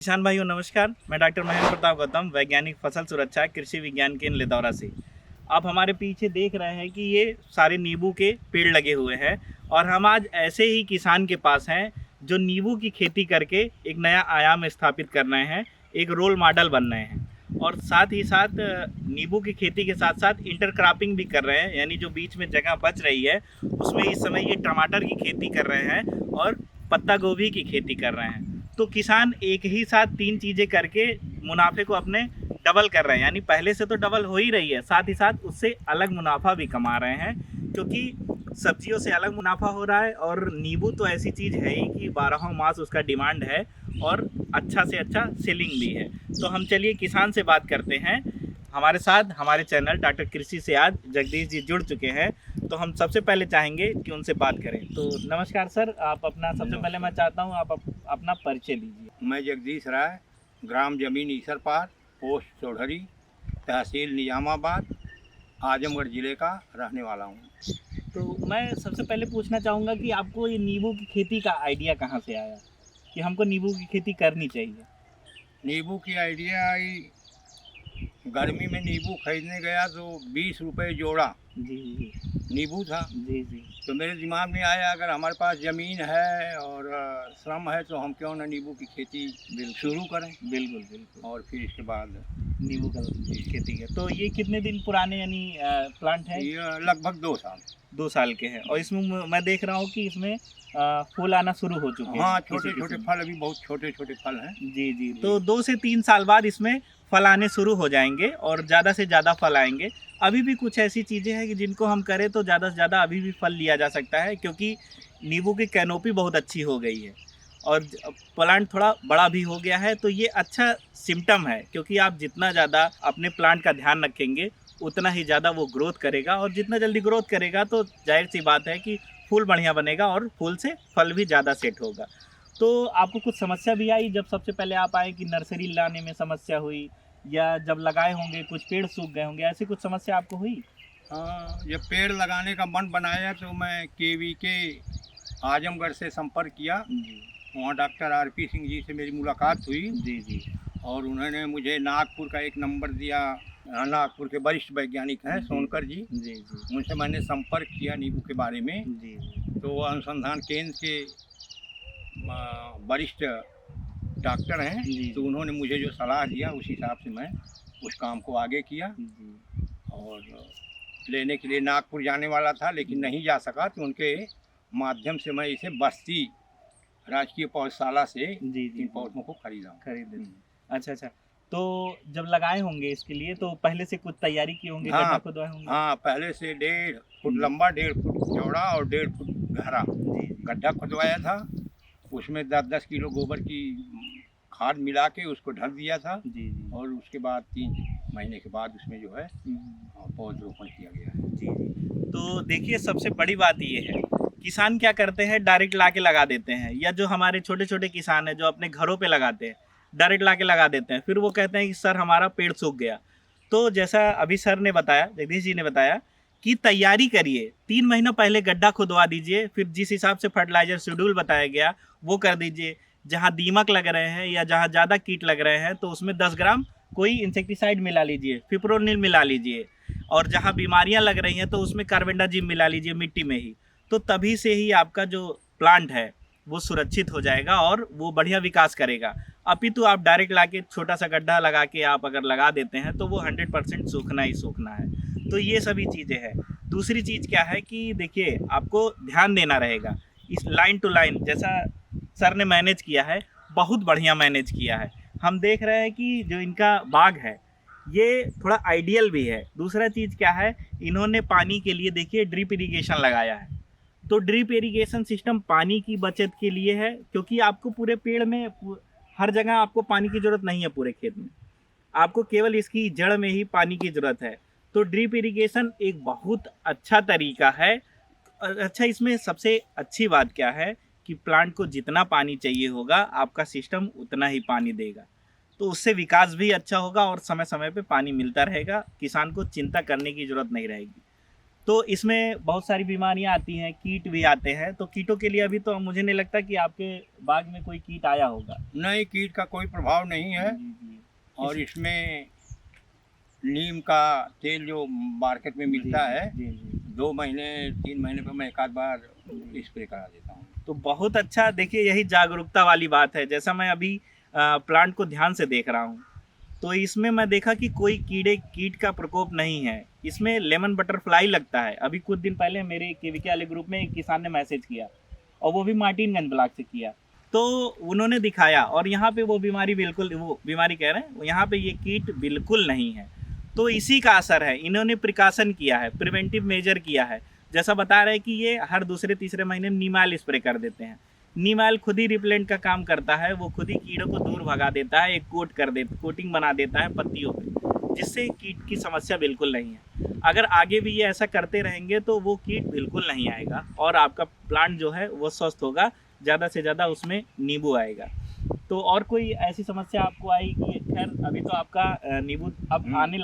किसान भाइयों नमस्कार। मैं डॉक्टर महेंद्र प्रताप गौतम, वैज्ञानिक फसल सुरक्षा कृषि विज्ञान केंद्र लिदौरा से। आप हमारे पीछे देख रहे हैं कि ये सारे नींबू के पेड़ लगे हुए हैं और हम आज ऐसे ही किसान के पास हैं जो नींबू की खेती करके एक नया आयाम स्थापित कर रहे हैं, एक रोल मॉडल बन रहे हैं और साथ ही साथ नींबू की खेती के साथ साथ इंटरक्रॉपिंग भी कर रहे हैं, यानी जो बीच में जगह बच रही है उसमें इस समय ये टमाटर की खेती कर रहे हैं और पत्ता गोभी की खेती कर रहे हैं। तो किसान एक ही साथ तीन चीज़ें करके मुनाफे को अपने डबल कर रहे हैं, यानी पहले से तो डबल हो ही रही है, साथ ही साथ उससे अलग मुनाफा भी कमा रहे हैं क्योंकि सब्जियों से अलग मुनाफा हो रहा है और नींबू तो ऐसी चीज़ है ही कि 12 मास उसका डिमांड है और अच्छा से अच्छा सेलिंग भी है। तो हम चलिए किसान से बात करते हैं। हमारे साथ हमारे चैनल डॉक्टर कृषि से आज जगदीश जी जुड़ चुके हैं, तो हम सबसे पहले चाहेंगे कि उनसे बात करें। तो नमस्कार सर, आप अपना सबसे पहले मैं चाहता हूँ आप अपना परिचय दीजिए। मैं जगदीश राय, ग्राम जमीन ईसरपार, पोस्ट चौधरी, तहसील निजामाबाद, आजमगढ़ ज़िले का रहने वाला हूँ। तो मैं सबसे पहले पूछना चाहूँगा कि आपको ये नींबू की खेती का आइडिया कहाँ से आया कि हमको नींबू की खेती करनी चाहिए? नींबू की आइडिया आई, गर्मी में नींबू खरीदने गया तो 20 रुपये जोड़ा जी जी नींबू था। जी जी तो मेरे दिमाग में आया अगर हमारे पास ज़मीन है और श्रम है तो हम क्यों ना नींबू की खेती शुरू करें। बिल्कुल बिल्कुल। और फिर इसके बाद नींबू का खेती है, तो ये कितने दिन पुराने यानी प्लांट है? ये लगभग 2 साल। 2 साल के हैं और इसमें मैं देख रहा हूँ कि इसमें फूल आना शुरू हो चुके हैं। हाँ, किसी छोटे छोटे किस्म फल, अभी बहुत छोटे छोटे फल हैं। जी जी, तो 2 से 3 साल बाद इसमें फल आने शुरू हो जाएंगे और ज़्यादा से ज़्यादा फल आएंगे। अभी भी कुछ ऐसी चीज़ें हैं कि जिनको हम करें तो ज़्यादा से ज़्यादा अभी भी फल लिया जा सकता है क्योंकि नींबू की कैनोपी बहुत अच्छी हो गई है और प्लांट थोड़ा बड़ा भी हो गया है। तो ये अच्छा सिम्टम है क्योंकि आप जितना ज़्यादा अपने प्लांट का ध्यान रखेंगे उतना ही ज़्यादा वो ग्रोथ करेगा और जितना जल्दी ग्रोथ करेगा तो जाहिर सी बात है कि फूल बढ़िया बनेगा और फूल से फल भी ज़्यादा सेट होगा। तो आपको कुछ समस्या भी आई जब सबसे पहले आप आए कि नर्सरी लाने में समस्या हुई या जब लगाए होंगे कुछ पेड़ सूख गए होंगे, ऐसी कुछ समस्या आपको हुई? हाँ, जब पेड़ लगाने का मन बनाया तो मैं केवीके आजमगढ़ से संपर्क किया। जी वहाँ डॉक्टर आरपी सिंह जी से मेरी मुलाकात हुई जी जी और उन्होंने मुझे नागपुर का एक नंबर दिया। नागपुर के वरिष्ठ वैज्ञानिक हैं सोनकर जी, जी जी उनसे मैंने संपर्क किया नींबू के बारे में। जी जी तो वो अनुसंधान केंद्र के वरिष्ठ डॉक्टर हैं, जी तो उन्होंने मुझे जो सलाह दिया उस हिसाब से मैं उस काम को आगे किया। जी और लेने के लिए नागपुर जाने वाला था लेकिन नहीं जा सका, तो उनके माध्यम से मैं इसे बस्ती राजकीय पौधशाला से जी जी इन पौधों को खरीदा। खरीद। अच्छा अच्छा, तो जब लगाए होंगे इसके लिए तो पहले से कुछ तैयारी किए होंगे, गड्ढा हाँ खुदवाए होंगे? हाँ, पहले से 1.5 फुट लंबा, 1.5 फुट चौड़ा और 1.5 फुट गहरा जी गड्ढा खुदवाया था। उसमें 10-10 किलो गोबर की खाद मिला के उसको ढक दिया था जी जी और उसके बाद 3 महीने के बाद उसमें जो है पौधरोपण किया गया है। जी जी। तो देखिए सबसे बड़ी बात ये है, किसान क्या करते हैं डायरेक्ट ला के लगा देते हैं, या जो हमारे छोटे छोटे किसान हैं जो अपने घरों पे लगाते हैं डायरेक्ट ला के लगा देते हैं, फिर वो कहते हैं कि सर हमारा पेड़ सूख गया। तो जैसा अभी सर ने बताया, जगदीश जी ने बताया कि तैयारी करिए, 3 महीना पहले गड्ढा खुदवा दीजिए, फिर जिस हिसाब से फर्टिलाइजर शेड्यूल बताया गया वो कर दीजिए। जहाँ दीमक लग रहे हैं या जहाँ ज़्यादा कीट लग रहे हैं तो उसमें 10 ग्राम कोई इंसेक्टिसाइड मिला लीजिए, फिप्रोनिल मिला लीजिए, और जहाँ बीमारियां लग रही हैं तो उसमें कार्बेंडाजिम मिला लीजिए मिट्टी में ही। तो तभी से ही आपका जो प्लांट है वो सुरक्षित हो जाएगा और वो बढ़िया विकास करेगा। अपितु आप डायरेक्ट लाके छोटा सा गड्ढा लगा के आप अगर लगा देते हैं तो वो 100% सूखना ही सूखना है। तो ये सभी चीज़ें हैं। दूसरी चीज़ क्या है कि देखिए आपको ध्यान देना रहेगा इस लाइन टू लाइन, जैसा सर ने मैनेज किया है बहुत बढ़िया मैनेज किया है। हम देख रहे हैं कि जो इनका बाग है ये थोड़ा आइडियल भी है। दूसरा चीज़ क्या है, इन्होंने पानी के लिए देखिए ड्रिप इरिगेशन लगाया है। तो ड्रिप इरिगेशन सिस्टम पानी की बचत के लिए है क्योंकि आपको पूरे पेड़ में हर जगह आपको पानी की ज़रूरत नहीं है, पूरे खेत में आपको केवल इसकी जड़ में ही पानी की ज़रूरत है। तो ड्रिप इरिगेशन एक बहुत अच्छा तरीका है। अच्छा, इसमें सबसे अच्छी बात क्या है कि प्लांट को जितना पानी चाहिए होगा आपका सिस्टम उतना ही पानी देगा, तो उससे विकास भी अच्छा होगा और समय समय पे पानी मिलता रहेगा, किसान को चिंता करने की ज़रूरत नहीं रहेगी। तो इसमें बहुत सारी बीमारियां आती हैं, कीट भी आते हैं। तो कीटों के लिए अभी तो मुझे नहीं लगता कि आपके बाग में कोई कीट आया होगा। नहीं, कीट का कोई प्रभाव नहीं है। जी जी। और इसमें नीम का तेल जो मार्केट में मिलता है, जी जी। 2 महीने 3 महीने पर मैं एक आध बार स्प्रे करा देता हूँ। तो बहुत अच्छा। देखिए यही जागरूकता वाली बात है। जैसा मैं अभी प्लांट को ध्यान से देख रहा हूँ, तो इसमें मैं देखा कि कोई कीट का प्रकोप नहीं है। इसमें लेमन बटरफ्लाई लगता है। अभी कुछ दिन पहले मेरे केवीके वाले ग्रुप में एक किसान ने मैसेज किया, और वो भी मार्टिनगंज ब्लॉक से किया। तो उन्होंने दिखाया, और यहाँ पे वो बीमारी कह रहे हैं, यहाँ पे ये कीट बिल्कुल नहीं है। तो इसी का असर है। इन्होंने प्रिकॉशन किया है, प्रिवेंटिव मेजर किया है। जैसा बता रहे हैं कि ये हर दूसरे तीसरे महीने नीम ऑयल स्प्रे कर देते हैं। नीम ऑयल खुद ही रिपेलेंट का काम करता है। वो खुद ही कीड़ों को दूर भगा देता है, एक कोटिंग बना देता है पत्तियों पे, जिससे कीट की समस्या बिल्कुल नहीं है। अगर आगे भी ये ऐसा करते रहेंगे तो वो कीट बिल्कुल नहीं आएगा, और आपका प्लांट जो है वो स्वस्थ होगा, ज़्यादा से ज़्यादा उसमें नींबू आएगा। तो और कोई ऐसी समस्या आपको आई कि खैर अभी तो आपका नींबू अब आने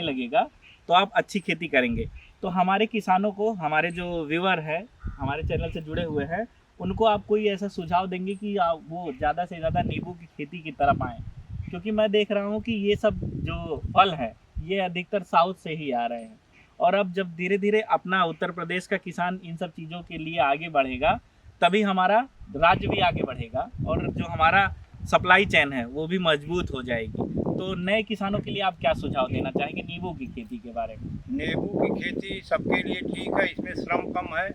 लगेगा, तो आप अच्छी खेती करेंगे। तो हमारे किसानों को, हमारे जो व्यूअर है, हमारे चैनल से जुड़े हुए हैं, उनको आप कोई ऐसा सुझाव देंगे कि वो ज़्यादा से ज़्यादा नींबू की खेती की तरफ आएँ? क्योंकि मैं देख रहा हूँ कि ये सब जो फल है ये अधिकतर साउथ से ही आ रहे हैं, और अब जब धीरे धीरे अपना उत्तर प्रदेश का किसान इन सब चीज़ों के लिए आगे बढ़ेगा, तभी हमारा राज्य भी आगे बढ़ेगा, और जो हमारा सप्लाई चेन है वो भी मजबूत हो जाएगी। तो नए किसानों के लिए आप क्या सुझाव देना चाहेंगे नींबू की खेती के बारे में? नींबू की खेती सबके लिए ठीक है। इसमें श्रम कम है,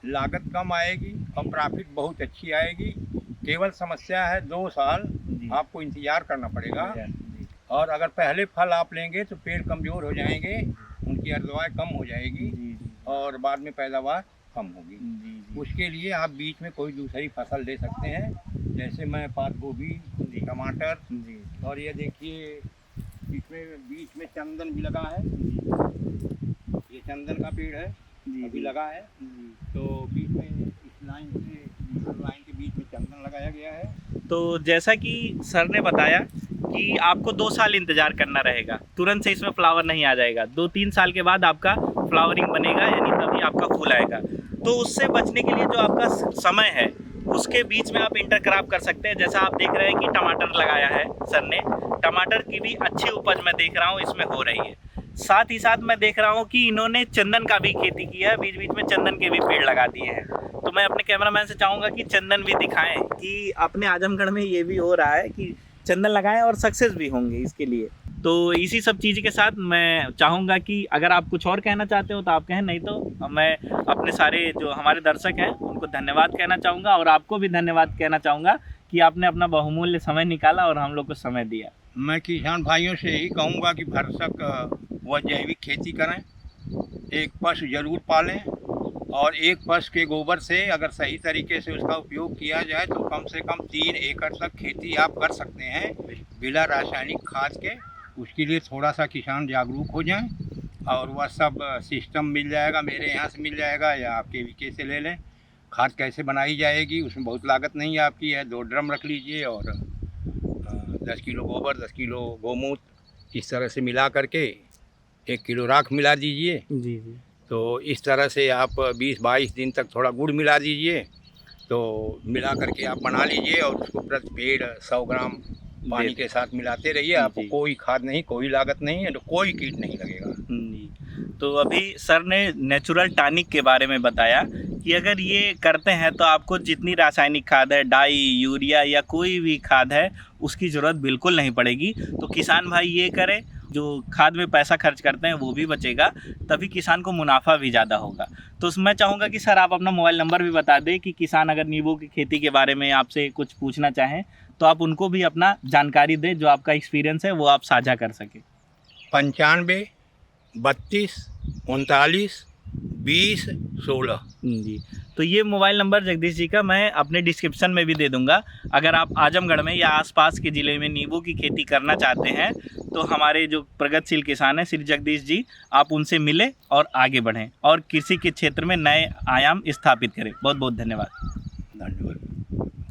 लागत कम आएगी और प्रॉफिट बहुत अच्छी आएगी। केवल समस्या है 2 साल जी। आपको इंतज़ार करना पड़ेगा। जी। और अगर पहले फल आप लेंगे तो पेड़ कमज़ोर हो जाएंगे, उनकी अर्धवाएँ कम हो जाएगी, जी। और बाद में पैदावार कम होगी। जी। उसके लिए आप बीच में कोई दूसरी फसल ले सकते हैं, जैसे मैं पात गोभी, टमाटर, जी। और ये देखिए इसमें बीच में चंदन भी लगा है। ये चंदन का पेड़ है, अभी लगा है। तो बीच में इस लाइन के बीच में चंदन लगाया गया है। तो जैसा कि सर ने बताया कि आपको 2 साल इंतज़ार करना रहेगा, तुरंत से इसमें फ्लावर नहीं आ जाएगा। 2-3 साल के बाद आपका फ्लावरिंग बनेगा, यानी तभी आपका फूल आएगा। तो उससे बचने के लिए जो आपका समय है, उसके बीच में आप इंटरक्रॉप कर सकते हैं। जैसा आप देख रहे हैं कि टमाटर लगाया है सर ने, टमाटर की भी अच्छी उपज मैं देख रहा हूँ इसमें हो रही है। साथ ही साथ मैं देख रहा हूँ कि इन्होंने चंदन का भी खेती किया है, बीच बीच में चंदन के भी पेड़ लगा दिए हैं। तो मैं अपने कैमरामैन से चाहूँगा कि चंदन भी दिखाएं कि अपने आजमगढ़ में ये भी हो रहा है कि चंदन लगाएं, और सक्सेस भी होंगे इसके लिए। तो इसी सब चीज़ के साथ मैं चाहूँगा कि अगर आप कुछ और कहना चाहते हो तो आप कहें, नहीं तो मैं अपने सारे जो हमारे दर्शक हैं उनको धन्यवाद कहना चाहूँगा, और आपको भी धन्यवाद कहना चाहूँगा कि आपने अपना बहुमूल्य समय निकाला और हम लोग को समय दिया। मैं किसान भाइयों से यही कहूँगा कि भरसक वह जैविक खेती करें, एक पशु जरूर पालें, और एक पशु के गोबर से अगर सही तरीके से उसका उपयोग किया जाए तो कम से कम 3 एकड़ तक खेती आप कर सकते हैं बिना रासायनिक खाद के। उसके लिए थोड़ा सा किसान जागरूक हो जाएं, और वह सब सिस्टम मिल जाएगा, मेरे यहाँ से मिल जाएगा, या आप केवीके से ले लें। खाद कैसे बनाई जाएगी, उसमें बहुत लागत नहीं है आपकी है। 2 ड्रम रख लीजिए, और 10 किलो गोबर, 10 किलो गोमूत्र, इस तरह से मिला करके 1 किलो राख मिला दीजिए। जी। तो इस तरह से आप 20-22 दिन तक थोड़ा गुड़ मिला दीजिए, तो मिला करके आप बना लीजिए, और उसको प्रति पेड़ 100 ग्राम पानी के साथ मिलाते रहिए। आपको कोई खाद नहीं, कोई लागत नहीं है, तो कोई कीट नहीं लगेगा। तो अभी सर ने नेचुरल टॉनिक के बारे में बताया कि अगर ये करते हैं तो आपको जितनी रासायनिक खाद है, डाई, यूरिया या कोई भी खाद है, उसकी ज़रूरत बिल्कुल नहीं पड़ेगी। तो किसान भाई ये करें, जो खाद में पैसा खर्च करते हैं वो भी बचेगा, तभी किसान को मुनाफा भी ज़्यादा होगा। तो मैं चाहूँगा कि सर आप अपना मोबाइल नंबर भी बता दें कि किसान अगर नींबू की खेती के बारे में आपसे कुछ पूछना चाहें तो आप उनको भी अपना जानकारी दें, जो आपका एक्सपीरियंस है वो आप साझा कर सकें। 95 32 39 20 16। जी। तो ये मोबाइल नंबर जगदीश जी का मैं अपने डिस्क्रिप्शन में भी दे दूंगा। अगर आप आजमगढ़ में या आसपास के ज़िले में नींबू की खेती करना चाहते हैं तो हमारे जो प्रगतिशील किसान हैं श्री जगदीश जी, आप उनसे मिलें और आगे बढ़ें और कृषि के क्षेत्र में नए आयाम स्थापित करें। बहुत बहुत धन्यवाद। धन्यवाद।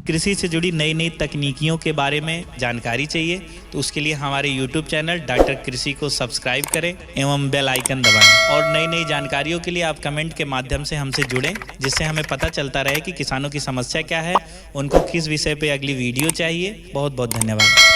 कृषि से जुड़ी नई नई तकनीकियों के बारे में जानकारी चाहिए तो उसके लिए हमारे YouTube चैनल डॉक्टर कृषि को सब्सक्राइब करें एवं बेल आइकन दबाएं। और नई नई जानकारियों के लिए आप कमेंट के माध्यम से हमसे जुड़ें, जिससे हमें पता चलता रहे कि किसानों की समस्या क्या है, उनको किस विषय पे अगली वीडियो चाहिए। बहुत बहुत धन्यवाद।